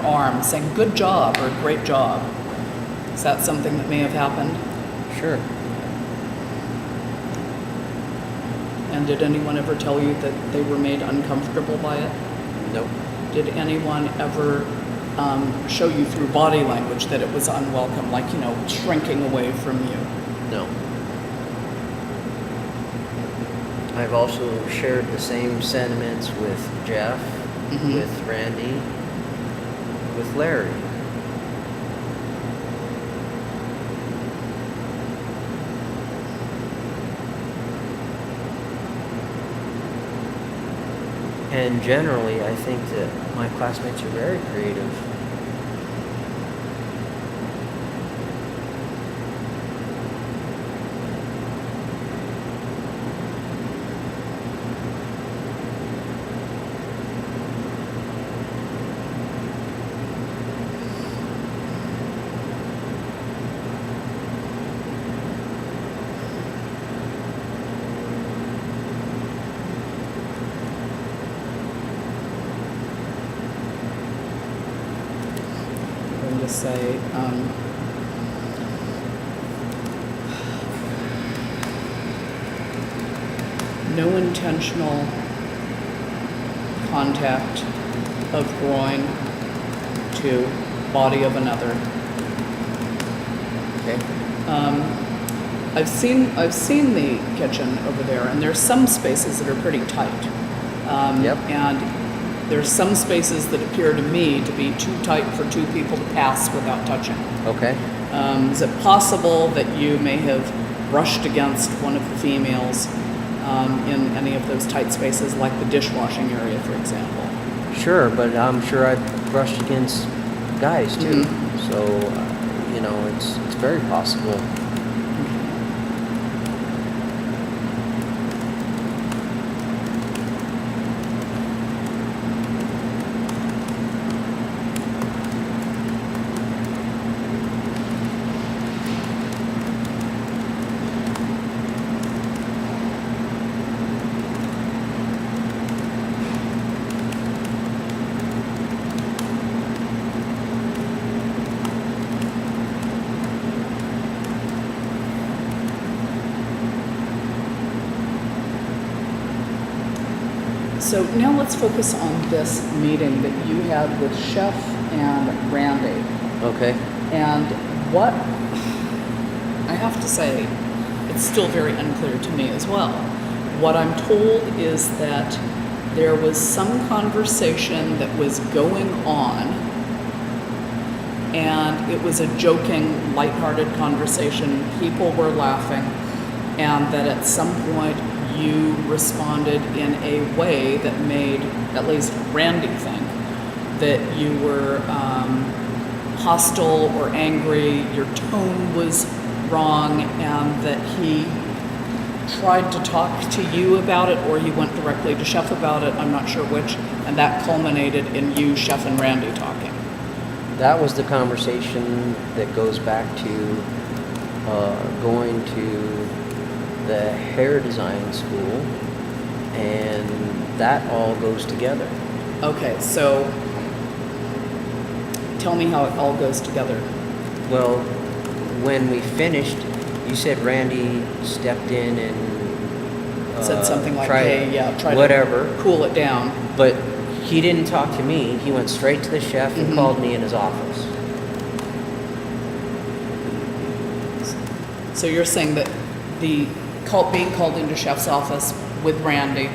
arm saying good job or great job. Is that something that may have happened? Sure. And did anyone ever tell you that they were made uncomfortable by it? Nope. Did anyone ever show you through body language that it was unwelcome, like, shrinking away from you? No. I've also shared the same sentiments with Jeff, with Randy, with Larry. And generally, I think that my classmates are very creative. To say, no intentional contact of groin to body of another. Okay. I've seen the kitchen over there, and there's some spaces that are pretty tight. Yep. And there's some spaces that appear to me to be too tight for two people to pass without touching. Okay. Is it possible that you may have brushed against one of the females in any of those tight spaces, like the dishwashing area, for example? Sure, but I'm sure I've brushed against guys too. So, it's very possible. So now let's focus on this meeting that you had with Chef and Randy. Okay. And what, I have to say, it's still very unclear to me as well. What I'm told is that there was some conversation that was going on, and it was a joking, lighthearted conversation. People were laughing, and that at some point you responded in a way that made at least Randy think that you were hostile or angry, your tone was wrong, and that he tried to talk to you about it, or he went directly to Chef about it, I'm not sure which, and that culminated in you, Chef, and Randy talking. That was the conversation that goes back to going to the hair design school, and that all goes together. Okay, so tell me how it all goes together. Well, when we finished, you said Randy stepped in and Said something like, try to cool it down. But he didn't talk to me. He went straight to the chef and called me in his office. So you're saying that the being called into Chef's office with Randy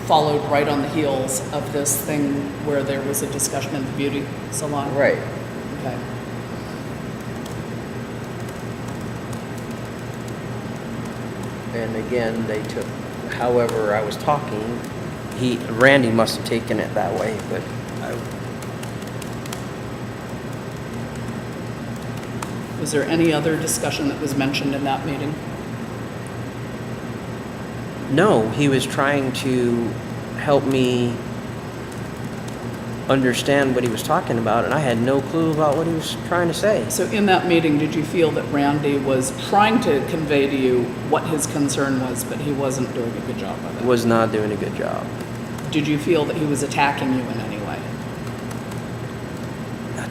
followed right on the heels of this thing where there was a discussion in the beauty salon? Right. Okay. And again, they took, however I was talking, Randy must have taken it that way, but Was there any other discussion that was mentioned in that meeting? no, he was trying to help me understand what he was talking about, and I had no clue about what he was trying to say. So in that meeting, did you feel that Randy was trying to convey to you what his concern was, but he wasn't doing a good job of it? Was not doing a good job. Did you feel that he was attacking you in any way?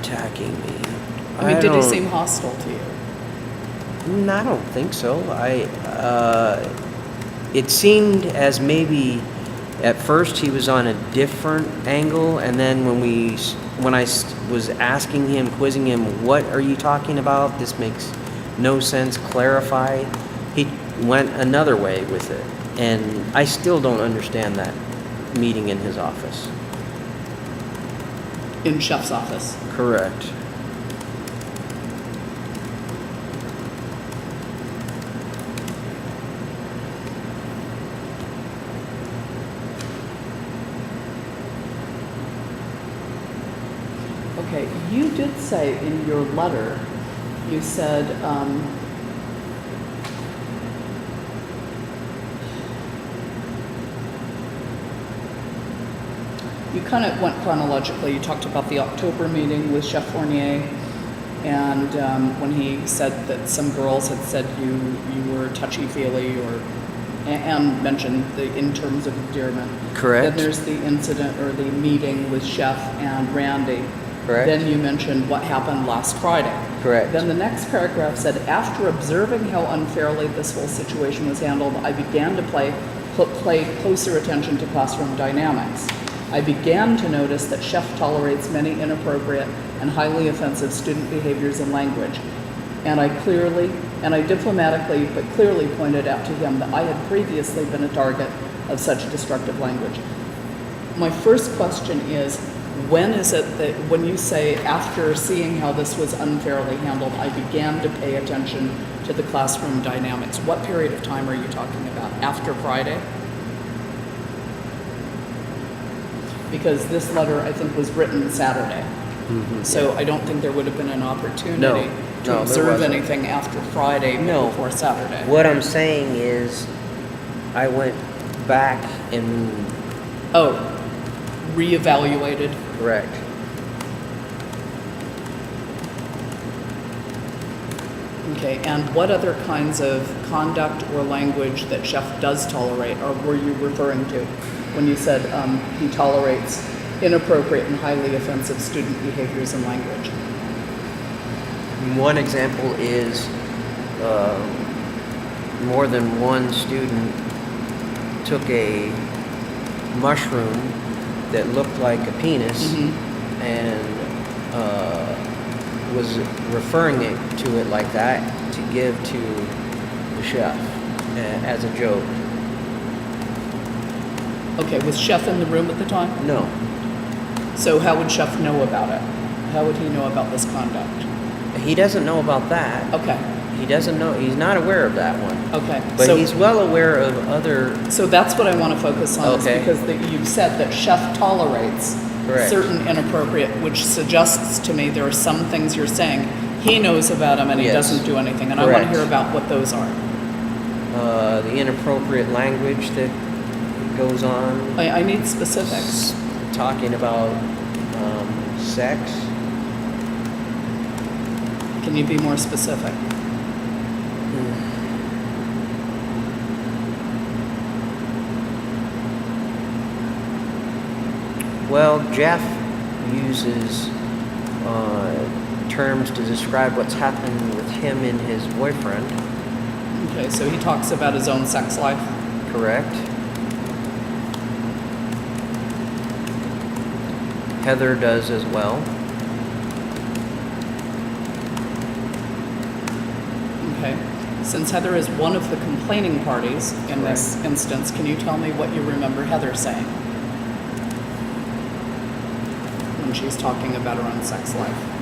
Attacking me. I mean, did he don't- seem hostile to you? I don't think so. It seemed as maybe at first he was on a different angle, and then when I was asking him, quizzing him, what are you talking about? This makes no sense. Clarify. He went another way with it, and I still don't understand that meeting in his office. In Chef's office? Correct. Okay, you did say in your letter, you said, you kind of went chronologically. You talked about the October meeting with Chef Fournier, and when he said that some girls had said you were touchy-feely, and mentioned in terms of endearment. Correct. Then there's the incident or the meeting with Chef and Randy. Correct. Then you mentioned what happened last Friday. Correct. Then the next paragraph said, after observing how unfairly this whole situation was handled, I began to pay closer attention to classroom dynamics. I began to notice that Chef tolerates many inappropriate and highly offensive student behaviors and language. And I diplomatically but clearly pointed out to him that I had previously been a target of such destructive language. My first question is, when is it that when you say, after seeing how this was unfairly handled, I began to pay attention to the classroom dynamics? What period of time are you talking about? After Friday? Because this letter, I think, was written Saturday. Mm-hmm. So I don't think there would have been an opportunity No, there observe wasn't. anything after Friday but No. before Saturday. What I'm saying is, I went back and Oh, reevaluated. correct. Okay, and what other kinds of conduct or language that Chef does tolerate, or were you referring to when you said he tolerates inappropriate and highly offensive student behaviors and language? One example is more than one student took a mushroom that looked like a penis and was referring to it like that to give to the chef as a joke. Okay, was Chef in the room at the time? No, So how would Chef know about it? How would he know about this conduct? he doesn't know about that. Okay, He doesn't know. He's not aware of that one. okay. But So, he's well aware of other. so that's what I want to focus on, Okay. is because you've said that Chef tolerates Correct. certain inappropriate, which suggests to me there are some things you're saying he knows about them and he Yes. doesn't do anything, and I want to Correct. hear about what those are. The inappropriate language that goes on, I need specifics. talking about sex. Can you be more specific? Well, Jeff uses terms to describe what's happened with him and his boyfriend. Okay, so he talks about his own sex life. Correct. Heather does as well. Okay. Since Heather is one of the complaining parties in this instance, can you tell me what you remember Heather saying when she's talking about her own sex life?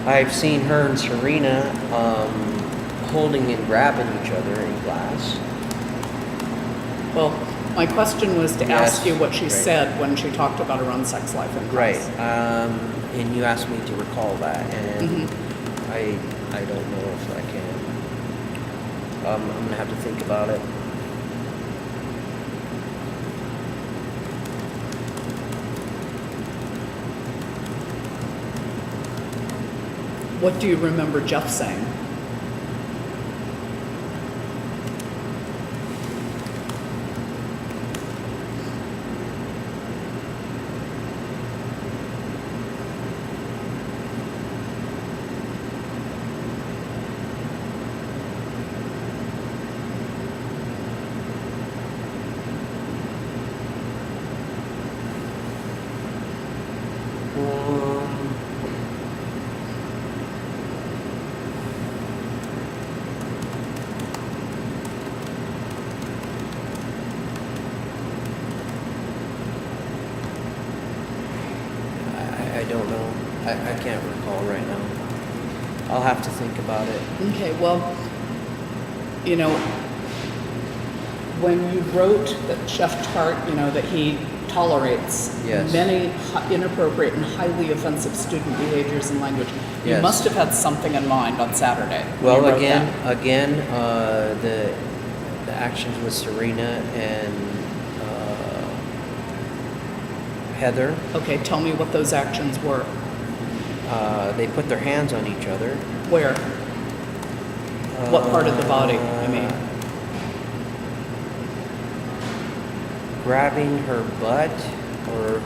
I've seen her and Serena holding and grabbing each other in class. Well, my question was to ask Yes, you what she right. said when she talked about her own sex life in Right. class. And you asked me to recall that, and Mhm. I don't know if I can. I'm gonna have to think about it. What do you remember Jeff saying? don't know. I can't recall right now. I'll have to think about it. Okay, well, you know, when you wrote that Chef Tart, you know, that he tolerates Yes. many inappropriate and highly offensive student behaviors and language, you Yes. must have had something in mind on Saturday. when Well, you wrote again, the actions with Serena and Heather, that. Okay, tell me what those actions were. they put their hands on each other. Where? What part of the body, I mean? Grabbing her butt, or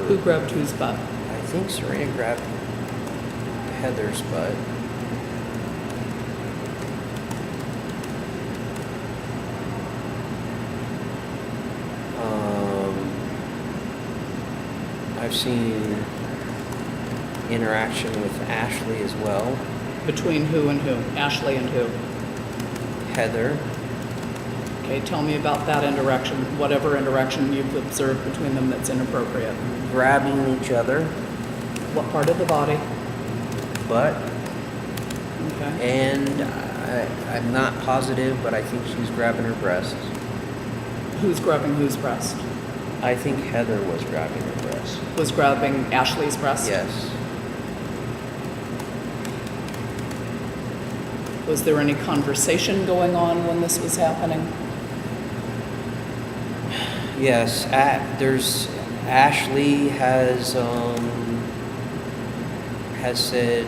Who grabbed whose butt? I think Serena grabbed Heather's butt. I've seen interaction with Ashley as well. Between who and who? Ashley and who? Heather. Okay, tell me about that interaction, whatever interaction you've observed between them that's inappropriate. Grabbing each other, What part of the body? butt, Okay. and I'm not positive, but I think she's grabbing her breasts. Who's grabbing whose breast? I think Heather was grabbing her breast. Was grabbing Ashley's breast? Yes. Was there any conversation going on when this was happening? Yes. There's Ashley has said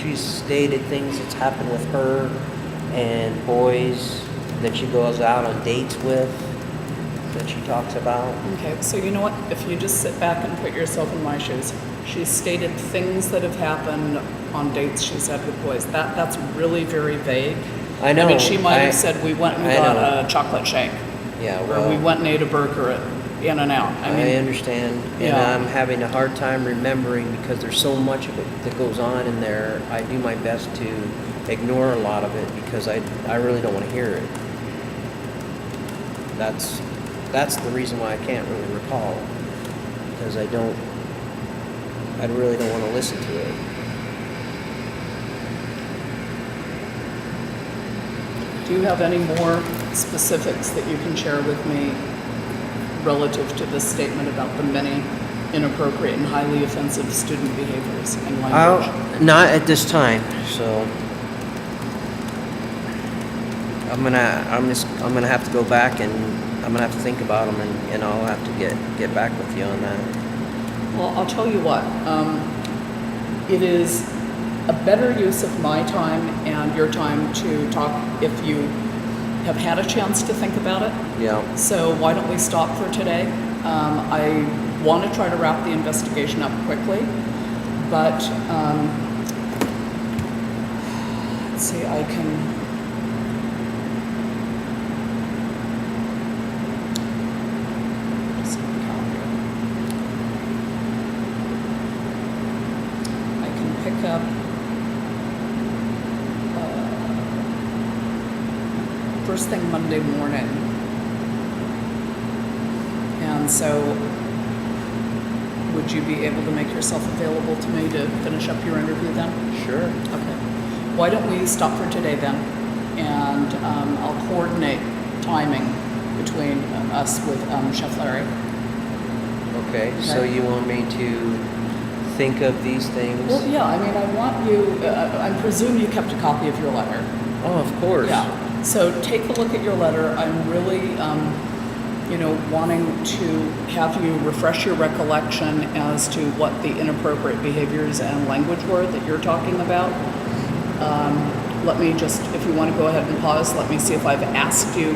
she's stated things that's happened with her and boys that she goes out on dates with that she talks about. Okay, so you know what? If you just sit back and put yourself in my shoes, she's stated things that have happened on dates she's had with boys. That's really very vague. I know. I mean, she might have said we went and I got know. a chocolate shake, Yeah, or well, we went and ate a burger at In-N-Out. I I mean, understand, and Yeah. I'm having a hard time remembering because there's so much of it that goes on in there. I do my best to ignore a lot of it because I really don't want to hear it. That's the reason why I can't really recall, because I really don't want to listen to it. do you have any more specifics that you can share with me relative to this statement about the many inappropriate and highly offensive student behaviors and language? Not at this time, so I'm gonna have to go back and I'm gonna have to think about them, and I'll have to get back with you on that. Well, I'll tell you what, it is a better use of my time and your time to talk if you have had a chance to think about it. Yeah. So why don't we stop for today? I want to try to wrap the investigation up quickly, but let's see, I can. Just on the calendar. I can pick up. First thing Monday morning. And so, would you be able to make yourself available to me to finish up your interview then? Sure. Okay. Why don't we stop for today then? And I'll coordinate timing between us with Chef Larry. Okay. So Okay. you want me to think of these things? Well, yeah, I mean, I want you, I presume you kept a copy of your letter. Oh, of course. Yeah. So take a look at your letter. I'm really, wanting to have you refresh your recollection as to what the inappropriate behaviors and language were that you're talking about. Let me just, if you want to go ahead and pause, let me see if I've asked you